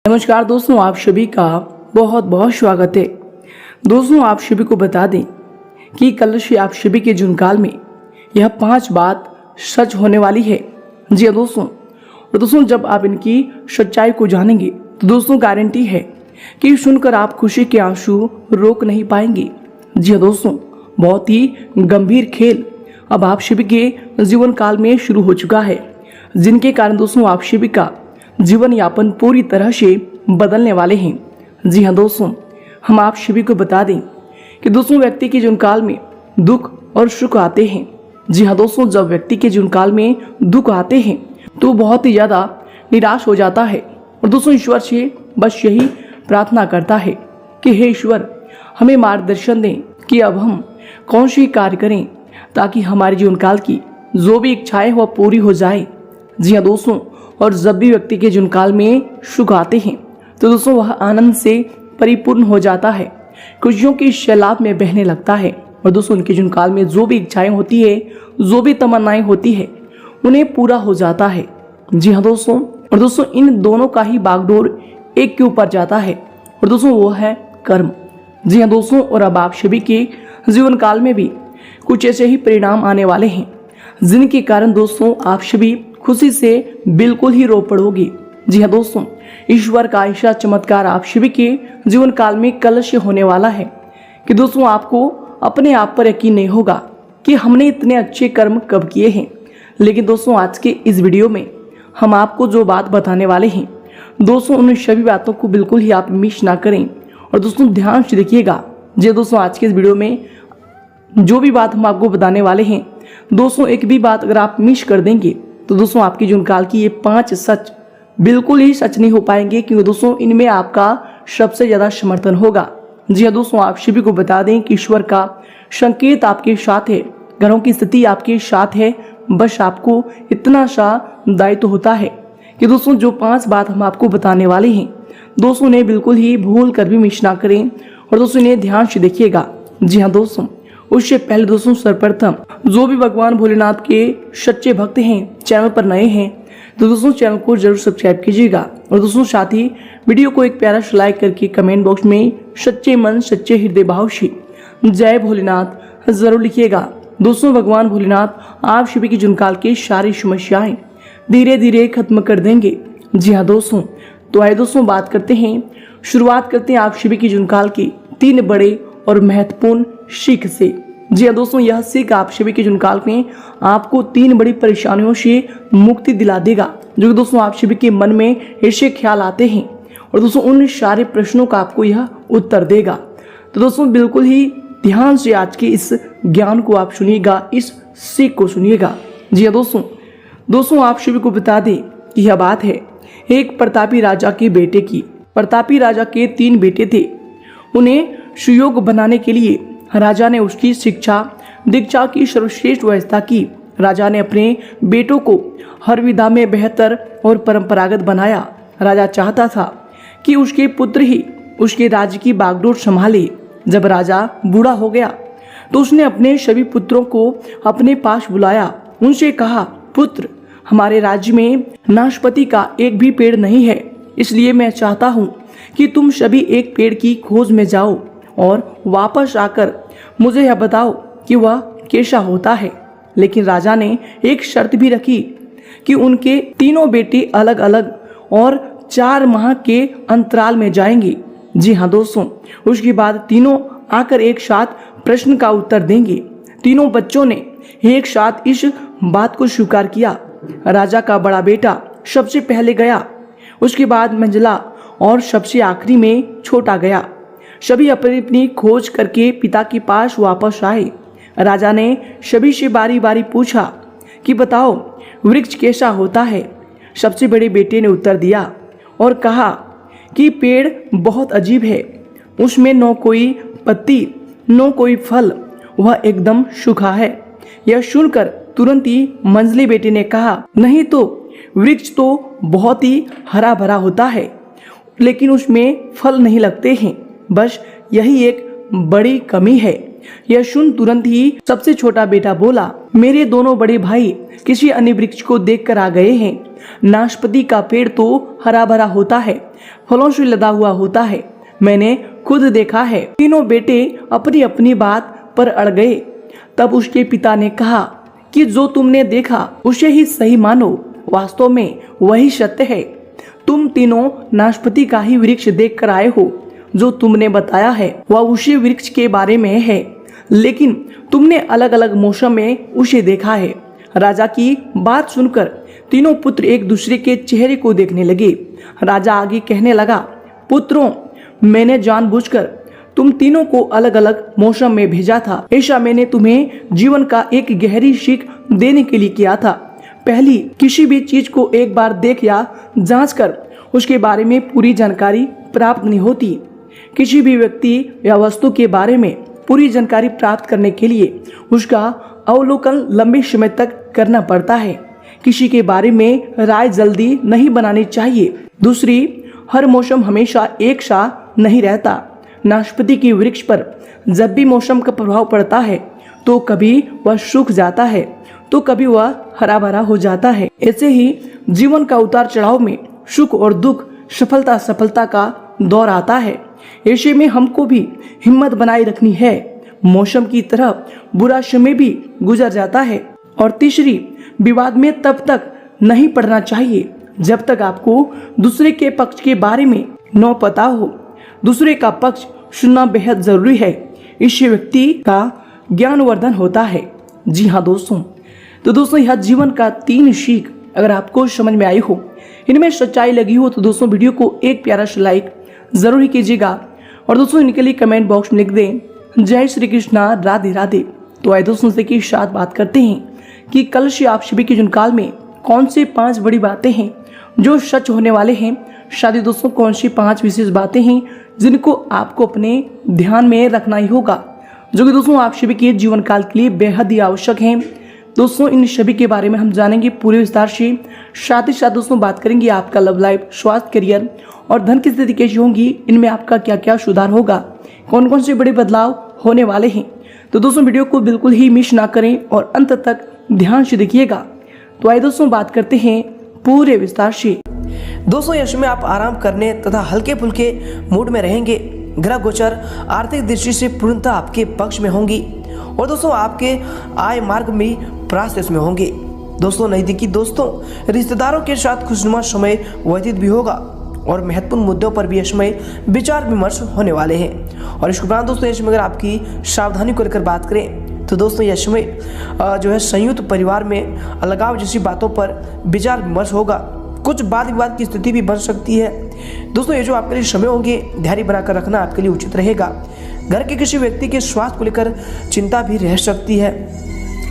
नमस्कार दोस्तों, आप सभी का बहुत बहुत स्वागत है। दोस्तों, आप सभी को बता दें कि कल से आप सभी के जुनकाल में यह 5 बात सच होने वाली है। जी हाँ दोस्तों, और दोस्तों जब आप इनकी सच्चाई को जानेंगे तो दोस्तों गारंटी है कि सुनकर आप खुशी के आंसू रोक नहीं पाएंगे। जी हाँ दोस्तों, बहुत ही गंभीर खेल अब आप सभी के जीवन काल में शुरू हो चुका है, जिनके कारण दोस्तों आप सभी का जीवन यापन पूरी तरह से बदलने वाले हैं। जी हाँ दोस्तों, हम आप सभी को बता दें कि दोस्तों व्यक्ति के जीवन काल में दुख और सुख आते हैं। जी हाँ दोस्तों, जब व्यक्ति के जीवन काल में दुख आते हैं तो बहुत ही ज़्यादा निराश हो जाता है और दोस्तों ईश्वर से बस यही प्रार्थना करता है कि हे ईश्वर, हमें मार्गदर्शन दें कि अब हम कौन सी कार्य करें ताकि हमारे जीवन काल की जो भी इच्छाएं वह पूरी हो जाए। जी हाँ दोस्तों, और जब भी व्यक्ति के जीवन काल में सुख आते हैं तो दोस्तों वह आनंद से परिपूर्ण हो जाता है, खुशियों की सैलाब में बहने लगता है और दोस्तों उनके जीवन काल में जो भी इच्छाएं होती है, जो भी तमन्नाएं होती है, उन्हें पूरा हो जाता है। जी हाँ दोस्तों, और दोस्तों इन दोनों का ही बागडोर एक के ऊपर जाता है और दोस्तों वो है कर्म। जी हाँ दोस्तों, और अब आप सभी के जीवन काल में भी कुछ ऐसे ही परिणाम आने वाले हैं जिनके कारण दोस्तों आप सभी खुशी से बिल्कुल ही रो पड़ोगे। जी हाँ दोस्तों, ईश्वर का ऐसा चमत्कार आप सभी के जीवन काल में कल से होने वाला है कि दोस्तों आपको अपने आप पर यकीन नहीं होगा कि हमने इतने अच्छे कर्म कब किए हैं। लेकिन दोस्तों आज के इस वीडियो में हम आपको जो बात बताने वाले हैं दोस्तों, उन सभी बातों को बिल्कुल ही आप मिस ना करें और दोस्तों ध्यान से देखिएगा। जी दोस्तों, आज के इस वीडियो में जो भी बात हम आपको बताने वाले हैं दोस्तों, एक भी बात अगर आप मिस कर देंगे तो दोस्तों आपकी जीवन काल की ये 5 सच बिल्कुल ही सच नहीं हो पाएंगे, क्योंकि दोस्तों इनमें आपका सबसे ज्यादा समर्थन होगा। जी हाँ दोस्तों, आप सभी को बता दें कि ईश्वर का संकेत आपके साथ है, ग्रहों की स्थिति आपके साथ है। बस आपको इतना सा दायित्व होता है कि दोस्तों जो 5 बात हम आपको बताने वाले हैं दोस्तों उन्हें बिल्कुल ही भूल कर भी मिस ना करें और दोस्तों इन्हें ध्यान से देखिएगा। जी हाँ दोस्तों, उससे पहले दोस्तों सर्वप्रथम जो भी भगवान भोलेनाथ के सच्चे भक्त हैं, चैनल पर नए हैं तो दोस्तों चैनल को जरूर सब्सक्राइब कीजिएगा और दोस्तों साथ ही वीडियो को एक प्यारा सा लाइक करके कमेंट बॉक्स में सच्चे मन सच्चे हृदय भाव से जय भोलेनाथ जरूर लिखिएगा। दोस्तों भगवान भोलेनाथ आप सभी की जुनकाल की सारी समस्याएं धीरे धीरे खत्म कर देंगे। जी हाँ दोस्तों, तो आइए दोस्तों शुरुआत करते हैं आप सभी की जुनकाल की 3 बड़े और महत्वपूर्ण सीख से। जी हाँ दोस्तों, यह सीख आप सभी के जुनकाल में आपको 3 बड़ी परेशानियों से मुक्ति दिला देगा, जो कि दोस्तों आप सभी के मन में ऐसे ख्याल आते हैं और दोस्तों उन सारे प्रश्नों का आपको यह उत्तर देगा। तो दोस्तों बिल्कुल ही ध्यान से आज के इस ज्ञान को आप सुनिएगा, इस सीख को सुनिएगा। जी हाँ दोस्तों आप सभी को बता दें कि यह बात है एक प्रतापी राजा के बेटे की। प्रतापी राजा के 3 बेटे थे। उन्हें सुयोग बनाने के लिए राजा ने उसकी शिक्षा दीक्षा की सर्वश्रेष्ठ व्यवस्था की। राजा ने अपने बेटों को हर विधा में बेहतर और परंपरागत बनाया। राजा चाहता था कि उसके पुत्र ही उसके राज्य की बागडोर संभाले। जब राजा बूढ़ा हो गया तो उसने अपने सभी पुत्रों को अपने पास बुलाया। उनसे कहा, पुत्र, हमारे राज्य में नाशपाती का एक भी पेड़ नहीं है, इसलिए मैं चाहता हूँ कि तुम सभी एक पेड़ की खोज में जाओ और वापस आकर मुझे यह बताओ कि वह कैसा होता है। लेकिन राजा ने एक शर्त भी रखी कि उनके 3 बेटे अलग अलग और 4 माह के अंतराल में जाएंगे। जी हाँ दोस्तों, उसके बाद तीनों आकर एक साथ प्रश्न का उत्तर देंगे। 3 बच्चों ने एक साथ इस बात को स्वीकार किया। राजा का बड़ा बेटा सबसे पहले गया, उसके बाद मंझला और सबसे आखिरी में छोटा गया। सभी अपनी अपनी खोज करके पिता के पास वापस आए। राजा ने सभी से बारी बारी पूछा कि बताओ वृक्ष कैसा होता है। सबसे बड़े बेटे ने उत्तर दिया और कहा कि पेड़ बहुत अजीब है, उसमें न कोई पत्ती न कोई फल, वह एकदम सूखा है। यह सुनकर तुरंत ही मंझले बेटे ने कहा, नहीं तो वृक्ष तो बहुत ही हरा भरा होता है, लेकिन उसमें फल नहीं लगते हैं, बस यही एक बड़ी कमी है। यह सुन तुरंत ही सबसे छोटा बेटा बोला, मेरे दोनों बड़े भाई किसी अन्य वृक्ष को देखकर आ गए हैं। नाशपाती का पेड़ तो हरा भरा होता है, फलों से लदा हुआ होता है। मैंने खुद देखा है। तीनों बेटे अपनी अपनी बात पर अड़ गए। तब उसके पिता ने कहा कि जो तुमने देखा उसे ही सही मानो, वास्तव में वही सत्य है। तुम तीनों नाशपाती का ही वृक्ष देख कर आए हो। जो तुमने बताया है वह उसी वृक्ष के बारे में है, लेकिन तुमने अलग अलग मौसम में उसे देखा है। राजा की बात सुनकर तीनों पुत्र एक दूसरे के चेहरे को देखने लगे। राजा आगे कहने लगा, पुत्रों, मैंने जानबूझकर तुम तीनों को अलग अलग मौसम में भेजा था। ऐसा मैंने तुम्हें जीवन का एक गहरी सीख देने के लिए किया था। पहली, किसी भी चीज को एक बार देख या जांच कर उसके बारे में पूरी जानकारी प्राप्त नहीं होती। किसी भी व्यक्ति या वस्तु के बारे में पूरी जानकारी प्राप्त करने के लिए उसका अवलोकन लंबे समय तक करना पड़ता है। किसी के बारे में राय जल्दी नहीं बनानी चाहिए। दूसरी, हर मौसम हमेशा एक सा नहीं रहता। नाशपाती के वृक्ष पर जब भी मौसम का प्रभाव पड़ता है तो कभी वह सूख जाता है तो कभी वह हरा भरा हो जाता है। ऐसे ही जीवन का उतार चढ़ाव में सुख और दुख, सफलता असफलता का दौर आता है। ऐसे में हमको भी हिम्मत बनाए रखनी है। मौसम की तरह बुरा समय भी गुजर जाता है। और तीसरी, विवाद में तब तक नहीं पड़ना चाहिए जब तक आपको दूसरे के पक्ष के बारे में न पता हो। दूसरे का पक्ष सुनना बेहद जरूरी है। इससे व्यक्ति का ज्ञानवर्धन होता है। जी हाँ दोस्तों, तो दोस्तों यह जीवन का 3 सीख अगर आपको समझ में आई हो, इनमें सच्चाई लगी हो, तो दोस्तों वीडियो को एक प्यारा सा लाइक जरूर ही कीजिएगा। और दोस्तों इनके लिए कमेंट बॉक्स में लिख दें, जय श्री कृष्णा, राधे राधे। तो आइए दोस्तों से के साथ बात करते हैं कि कल से आप सभी के जीवन काल में कौन सी 5 बड़ी बातें हैं जो सच होने वाले हैं। शादी दोस्तों कौन सी 5 विशेष बातें हैं जिनको आपको अपने ध्यान में रखना ही होगा, जो कि दोस्तों आप सभी के जीवन काल के लिए बेहद ही आवश्यक हैं। दोस्तों इन सभी के बारे में हम जानेंगे पूरे विस्तार से। साथ ही साथ दोस्तों बात करेंगे आपका लव लाइफ, स्वास्थ्य, करियर और धन की स्थिति कैसी होंगी, इनमें आपका क्या क्या सुधार होगा, कौन कौन से बड़े बदलाव होने वाले हैं। तो दोस्तों वीडियो को बिल्कुल ही मिस ना करें और अंत तक ध्यान से देखिएगा। तो आइए दोस्तों बात करते हैं पूरे विस्तार से। दोस्तों यश में आप आराम करने तथा हल्के फुल्के मूड में रहेंगे। ग्रह गोचर आर्थिक दृष्टि से पूर्णतः आपके पक्ष में होंगी और दोस्तों आपके आय मार्ग में प्राशेष में होंगे। दोस्तों नजदीकी दोस्तों, रिश्तेदारों के साथ खुशनुमा समय व्यतीत भी होगा और महत्वपूर्ण मुद्दों पर भी इसमें विचार विमर्श होने वाले हैं। और इसके उपरांत दोस्तों इसमें अगर आपकी सावधानी को लेकर बात करें तो दोस्तों यश में जो है संयुक्त परिवार में अलगाव जैसी बातों पर विचार विमर्श होगा। कुछ वाद विवाद की स्थिति भी बन सकती है। दोस्तों ये जो आपके लिए समय होंगे, धैर्य बनाकर रखना आपके लिए उचित रहेगा। घर के किसी व्यक्ति के स्वास्थ्य को लेकर चिंता भी रह सकती है।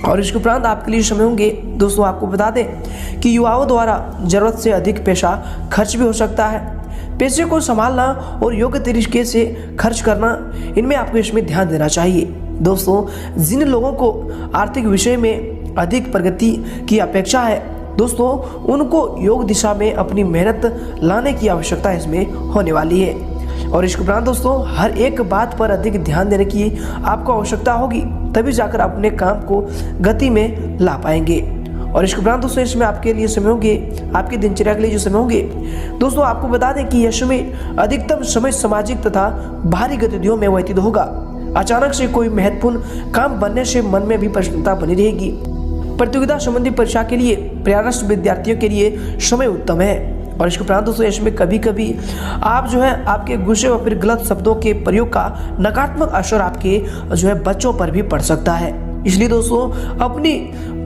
और इसके उपरांत आपके लिए समय होंगे दोस्तों, आपको बता दें कि युवाओं द्वारा जरूरत से अधिक पैसा खर्च भी हो सकता है। पैसे को संभालना और योग्य तरीके से खर्च करना, इनमें आपको इसमें ध्यान देना चाहिए। दोस्तों जिन लोगों को आर्थिक विषय में अधिक प्रगति की अपेक्षा है, दोस्तों उनको योग दिशा में अपनी मेहनत लाने की आवश्यकता इसमें होने वाली है। और इसके उपरांत दोस्तों हर एक बात पर अधिक ध्यान देने की आपको आवश्यकता होगी, तभी जाकर आप अपने काम को गति में ला पाएंगे। और इसके उपरांत दोस्तों इसमें आपके लिए समय होंगे, आपकी दिनचर्या के लिए जो समय होंगे, दोस्तों आपको बता दें कि यश में अधिकतम समय सामाजिक तथा बाहरी गतिविधियों में व्यतीत होगा। अचानक से कोई महत्वपूर्ण काम बनने से मन में भी प्रसन्नता बनी रहेगी। प्रतियोगिता संबंधी परीक्षा के लिए प्रयासरत विद्यार्थियों के लिए समय उत्तम है। और इसके उपरांत दोस्तों इसमें कभी कभी आप जो है आपके गुस्से व फिर गलत शब्दों के प्रयोग का नकारात्मक असर आपके जो है बच्चों पर भी पड़ सकता है। इसलिए दोस्तों अपनी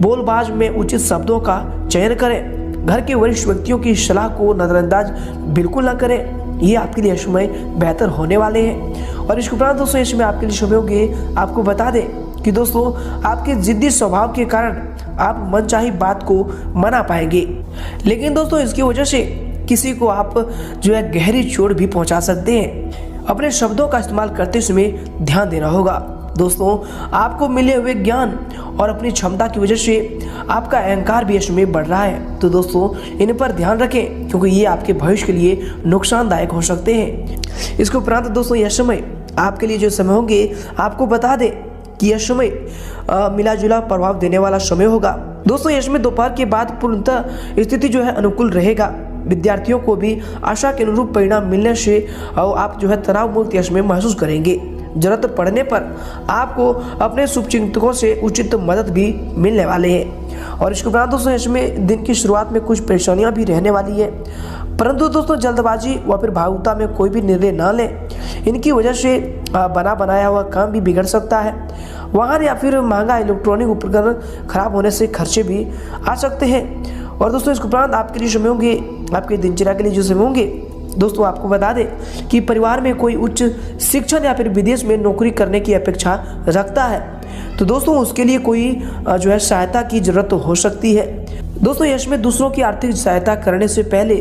बोलबाज में उचित शब्दों का चयन करें। घर के वरिष्ठ व्यक्तियों की सलाह को नजरअंदाज बिल्कुल ना करें, ये आपके लिए समय बेहतर होने वाले हैं। और इसके उपरांत दोस्तों इसमें आपके लिए समय होंगे, आपको बता दें कि दोस्तों आपके जिद्दी स्वभाव के कारण आप मनचाही बात को मना पाएंगे, लेकिन दोस्तों इसकी वजह से किसी को आप जो है गहरी चोट भी पहुंचा सकते हैं। अपने शब्दों का इस्तेमाल करते समय ध्यान देना होगा। दोस्तों आपको मिले हुए ज्ञान और अपनी क्षमता की वजह से आपका अहंकार भी इसमें बढ़ रहा है, तो दोस्तों इन पर ध्यान रखें क्योंकि ये आपके भविष्य के लिए नुकसानदायक हो सकते हैं। इसके उपरांत दोस्तों यह समय आपके लिए जो समय होंगे, आपको बता दें कि यह समय मिला जुला प्रभाव देने वाला समय होगा। दोस्तों यह समय दोपहर के बाद पूर्णतः स्थिति जो है अनुकूल रहेगा। विद्यार्थियों को भी आशा के अनुरूप परिणाम मिलने से आप जो है तनाव मुक्त यश में महसूस करेंगे। जरूरत पड़ने पर आपको अपने शुभचिंतकों से उचित मदद भी मिलने वाले हैं। और इसके उपरांत दोस्तों इसमें दिन की शुरुआत में कुछ परेशानियां भी रहने वाली है, परंतु दोस्तों जल्दबाजी व फिर भावुकता में कोई भी निर्णय ना लें। इनकी वजह से बना बनाया हुआ काम भी बिगड़ सकता है। वाहन या फिर महंगा इलेक्ट्रॉनिक उपकरण खराब होने से खर्चे भी आ सकते हैं। और दोस्तों इसके उपरांत आपके लिए समय होंगे, आपके दिनचर्या के लिए जो समय होंगे दोस्तों, आपको बता दें कि परिवार में कोई उच्च शिक्षण या फिर विदेश में नौकरी करने की अपेक्षा रखता है, तो दोस्तों उसके लिए कोई जो है सहायता की जरूरत हो सकती है। दोस्तों यश में दूसरों की आर्थिक सहायता करने से पहले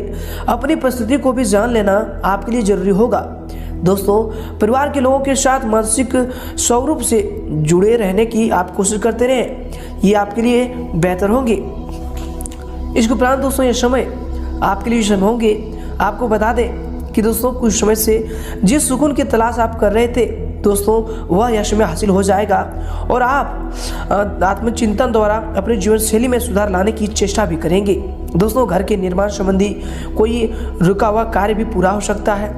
अपनी परिस्थिति को भी जान लेना आपके लिए जरूरी होगा। दोस्तों परिवार के लोगों के साथ मानसिक स्वरूप से जुड़े रहने की आप कोशिश करते रहें, ये आपके लिए बेहतर होंगे। इसके उपरांत दोस्तों ये समय आपके लिए समय होंगे, आपको बता दें कि दोस्तों कुछ समय से जिस सुकून की तलाश आप कर रहे थे दोस्तों वह यश में हासिल हो जाएगा और आप आत्मचिंतन द्वारा अपने जीवन शैली में सुधार लाने की चेष्टा भी करेंगे। दोस्तों घर के निर्माण संबंधी कोई रुका हुआ कार्य भी पूरा हो सकता है,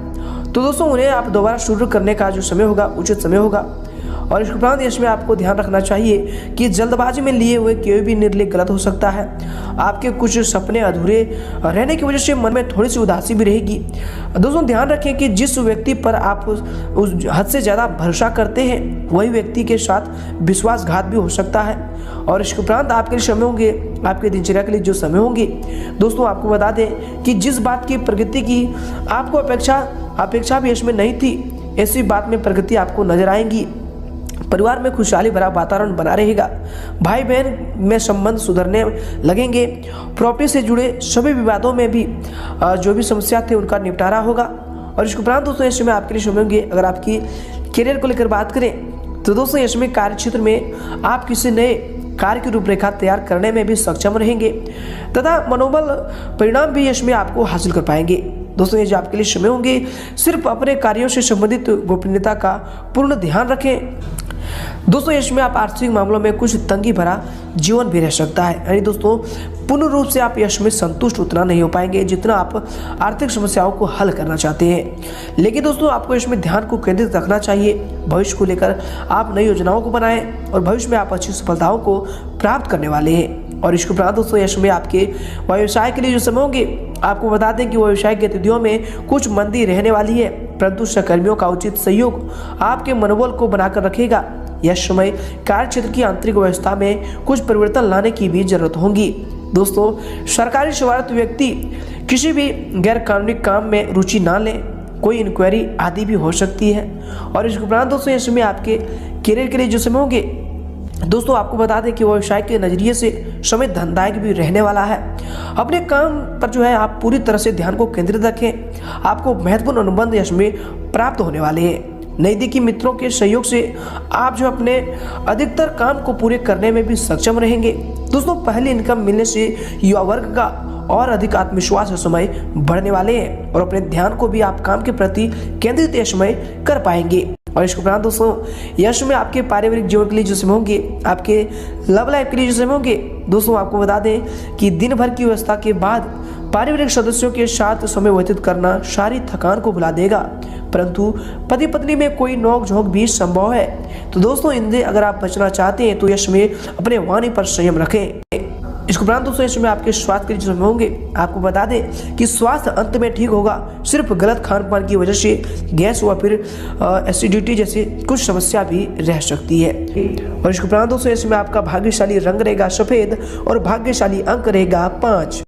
तो दोस्तों उन्हें आप दोबारा शुरू करने का जो समय होगा उचित समय होगा। और इसके उपरांत इसमें आपको ध्यान रखना चाहिए कि जल्दबाजी में लिए हुए कोई भी निर्णय गलत हो सकता है। आपके कुछ सपने अधूरे रहने की वजह से मन में थोड़ी सी उदासी भी रहेगी। दोस्तों ध्यान रखें कि जिस व्यक्ति पर आप उस हद से ज़्यादा भरोसा करते हैं वही व्यक्ति के साथ विश्वासघात भी हो सकता है। और इसके उपरांत आपके लिए समय होंगे, आपके दिनचर्या के लिए जो समय होंगे दोस्तों, आपको बता दें कि जिस बात की प्रगति की आपको अपेक्षा भी इसमें नहीं थी, ऐसी बात में प्रगति आपको नजर आएंगी। परिवार में खुशहाली भरा वातावरण बना रहेगा। भाई बहन में संबंध सुधरने लगेंगे। प्रॉपर्टी से जुड़े सभी विवादों में भी जो भी समस्या थे उनका निपटारा होगा। और इसके उपरांत दोस्तों इस समय आपके लिए समय होंगे, अगर आपकी करियर को लेकर बात करें तो दोस्तों इसमें कार्य क्षेत्र में आप किसी नए कार्य की रूपरेखा तैयार करने में भी सक्षम रहेंगे तथा मनोबल परिणाम भी इसमें आपको हासिल कर पाएंगे। दोस्तों ये जो आपके लिए समय होंगे, सिर्फ अपने कार्यों से संबंधित गोपनीयता का पूर्ण ध्यान रखें। दोस्तों इसमें आप आर्थिक मामलों में कुछ तंगी भरा जीवन भी रह सकता है, यानी दोस्तों पूर्ण रूप से आप यश में संतुष्ट उतना नहीं हो पाएंगे जितना आप आर्थिक समस्याओं को हल करना चाहते हैं। लेकिन दोस्तों आपको इसमें ध्यान को केंद्रित रखना चाहिए। भविष्य को लेकर आप नई योजनाओं को बनाएं और भविष्य में आप अच्छी सफलताओं को प्राप्त करने वाले हैं। और इसके उपरांत दोस्तों यश में आपके व्यवसाय के लिए जो समय होंगे, आपको बता दें कि व्यवसाय गतिविधियों में कुछ मंदी रहने वाली है, परंतु सहकर्मियों का उचित सहयोग आपके मनोबल को बनाकर रखेगा। यह समय कार्य क्षेत्र की आंतरिक व्यवस्था में कुछ परिवर्तन लाने की भी जरूरत होगी। दोस्तों सरकारी सेवारत व्यक्ति किसी भी गैर कानूनी काम में रुचि ना लें, कोई इंक्वायरी आदि भी हो सकती है। और इसके उपरांत दोस्तों इस समय आपके करियर के लिए जो समय होंगे दोस्तों, आपको बता दें कि व्यवसाय के नजरिए से समय धनदायक भी रहने वाला है। अपने काम पर जो है आप पूरी तरह से ध्यान को केंद्रित रखें, आपको महत्वपूर्ण अनुबंध यश में प्राप्त होने वाले हैं। नज़दीकी मित्रों के सहयोग से आप जो अपने अधिकतर काम को पूरे करने में भी सक्षम रहेंगे। दोस्तों पहली इनकम मिलने से युवा वर्ग का और अधिक आत्मविश्वास समय बढ़ने वाले हैं और अपने ध्यान को भी आप काम के प्रति केंद्रित यश में कर पाएंगे। और इसके उपरांत दोस्तों यश में आपके पारिवारिक जीवन के लिए जो समय होंगे, आपके लव लाइफ के लिए जो समय होंगे दोस्तों, आपको बता दें कि दिन भर की व्यवस्था के बाद पारिवारिक सदस्यों के साथ समय व्यतीत करना सारी थकान को भुला देगा, परंतु पति पत्नी में कोई नोक झोंक भी संभव है। तो दोस्तों इनसे अगर आप बचना चाहते हैं तो यश में अपने वाणी पर संयम रखें। इसके उपरांत दोस्तों इसमें आपके स्वास्थ्य के लिए जो होंगे, आपको बता दें कि स्वास्थ्य अंत में ठीक होगा, सिर्फ गलत खान पान की वजह से गैस व फिर एसिडिटी जैसी कुछ समस्या भी रह सकती है। और इसके उपरांत दोस्तों इसमें आपका भाग्यशाली रंग रहेगा सफेद और भाग्यशाली अंक रहेगा 5।